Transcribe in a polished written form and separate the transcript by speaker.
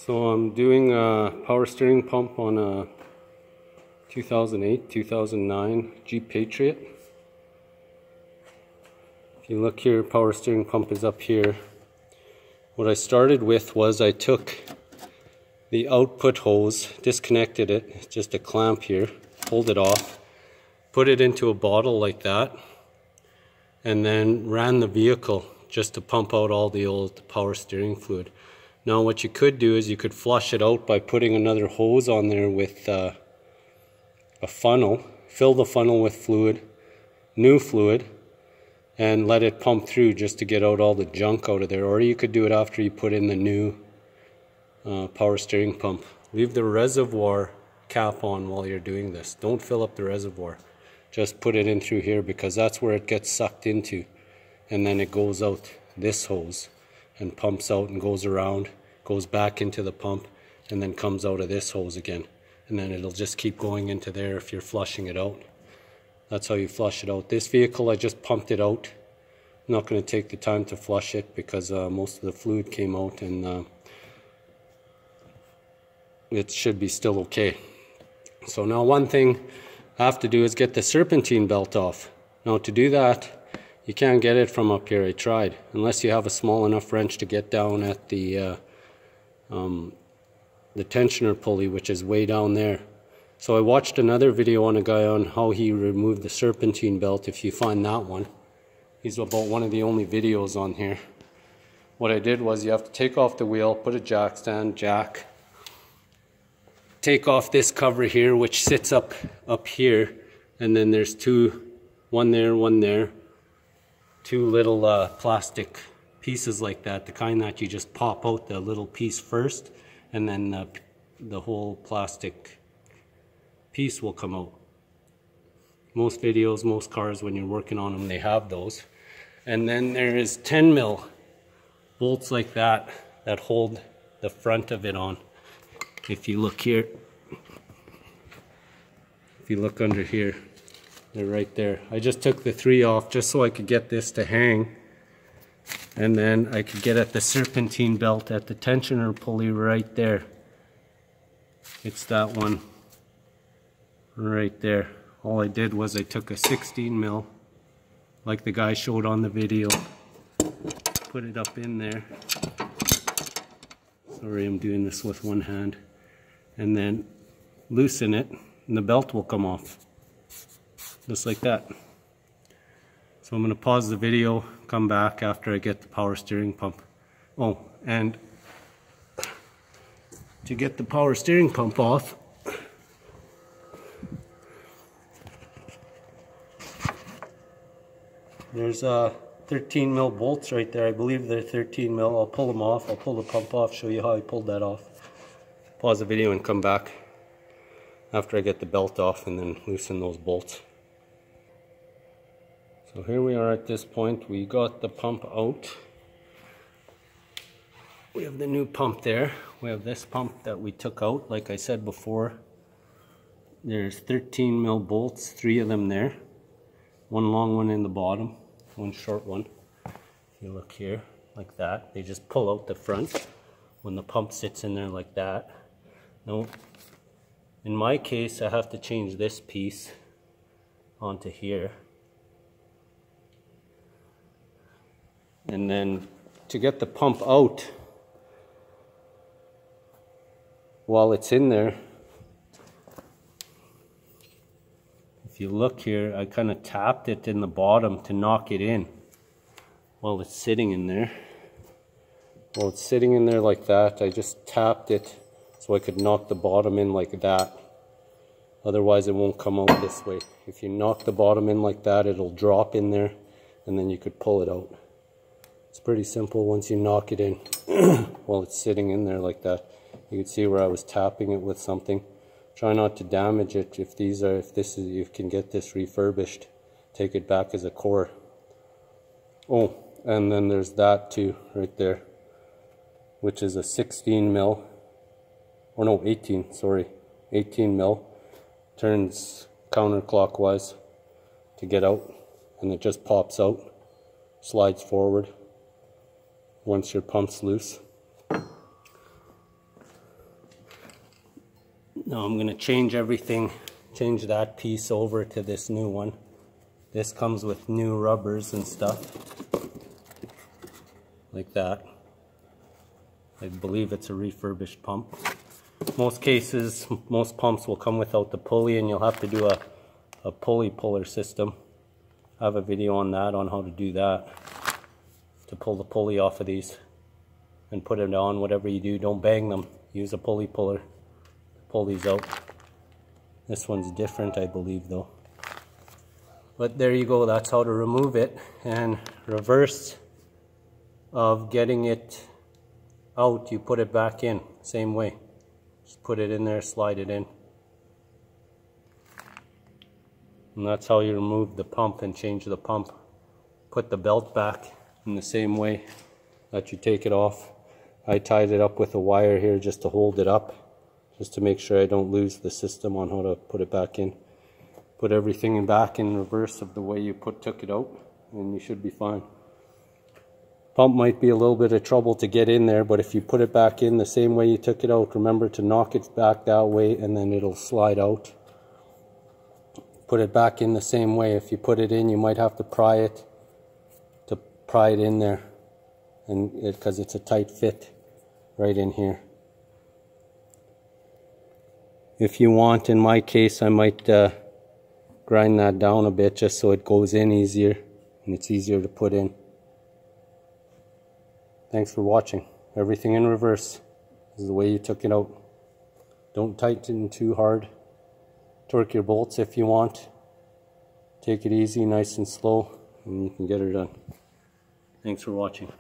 Speaker 1: So I'm doing a power steering pump on a 2008-2009 Jeep Patriot. If you look here, power steering pump is up here. What I started with was I took the output hose, disconnected it, just a clamp here, pulled it off, put it into a bottle like that, and then ran the vehicle just to pump out all the old power steering fluid. Now what you could do is you could flush it out by putting another hose on there with a funnel, fill the funnel with fluid, new fluid, and let it pump through just to get out all the junk out of there. Or you could do it after you put in the new power steering pump. Leave the reservoir cap on while you're doing this. Don't fill up the reservoir. Just put it in through here because that's where it gets sucked into, and then it goes out this hose and pumps out and goes around, goes back into the pump, and then comes out of this hose again. And then it'll just keep going into there if you're flushing it out. That's how you flush it out. This vehicle, I just pumped it out. I'm not going to take the time to flush it because most of the fluid came out, and it should be still okay. So now one thing I have to do is get the serpentine belt off. Now to do that, you can't get it from up here. I tried, unless you have a small enough wrench to get down at the tensioner pulley, which is way down there. So I watched another video on a guy on how he removed the serpentine belt. If you find that one, he's about one of the only videos on here. What I did was you have to take off the wheel, put a jack stand, take off this cover here, which sits up here, and then there's one there, two little plastic pieces like that, the kind that you just pop out the little piece first, and then the whole plastic piece will come out. Most videos, most cars, when you're working on them, they have those. And then there is 10 mil bolts like that hold the front of it on. If you look here, if you look under here, they're right there. I just took the 3 off just so I could get this to hang, and then I could get at the serpentine belt at the tensioner pulley right there. It's that one right there. All I did was I took a 16 mil, like the guy showed on the video, put it up in there. Sorry, I'm doing this with one hand. And then loosen it, and the belt will come off. Just like that. So I'm going to pause the video, come back after I get the power steering pump. Oh, and to get the power steering pump off, there's 13 mil bolts right there. I believe they're 13 mil. I'll pull them off. I'll pull the pump off, show you how I pulled that off. Pause the video and come back after I get the belt off and then loosen those bolts. So here we are at this point. We got the pump out. We have the new pump there. We have this pump that we took out. Like I said before, there's 13 mil bolts, 3 of them there. One long one in the bottom, one short one. If you look here, like that, they just pull out the front when the pump sits in there like that. Now, in my case, I have to change this piece onto here. And then to get the pump out while it's in there, if you look here, I kind of tapped it in the bottom to knock it in while it's sitting in there. While it's sitting in there like that, I just tapped it so I could knock the bottom in like that. Otherwise it won't come out this way. If you knock the bottom in like that, it'll drop in there, and then you could pull it out. It's pretty simple once you knock it in while it's sitting in there like that. You can see where I was tapping it with something. Try not to damage it. If you can get this refurbished, take it back as a core. Oh, and then there's that too right there, which is a 16 mil, or no, 18, sorry, 18 mil. Turns counterclockwise to get out, and it just pops out, slides forward once your pump's loose. Now I'm going to change everything, change that piece over to this new one. This comes with new rubbers and stuff, like that. I believe it's a refurbished pump. Most cases, most pumps will come without the pulley, and you'll have to do a pulley puller system. I have a video on that, on how to do that, to pull the pulley off of these and put it on. Whatever you do, don't bang them. Use a pulley puller to pull these out. This one's different, I believe, though. But there you go, that's how to remove it. And reverse of getting it out, you put it back in, same way. Just put it in there, slide it in. And that's how you remove the pump and change the pump. Put the belt back in the same way that you take it off. I tied it up with a wire here just to hold it up, just to make sure I don't lose the system on how to put it back in. Put everything back in reverse of the way you took it out, and you should be fine. Pump might be a little bit of trouble to get in there, but if you put it back in the same way you took it out, remember to knock it back that way and then it'll slide out. Put it back in the same way. If you put it in, you might have to pry it in there, and because it's a tight fit right in here. If you want, in my case, I might grind that down a bit just so it goes in easier and it's easier to put in. Thanks for watching. Everything in reverse. This is the way you took it out. Don't tighten too hard. Torque your bolts if you want. Take it easy, nice and slow, and you can get her done. Thanks for watching.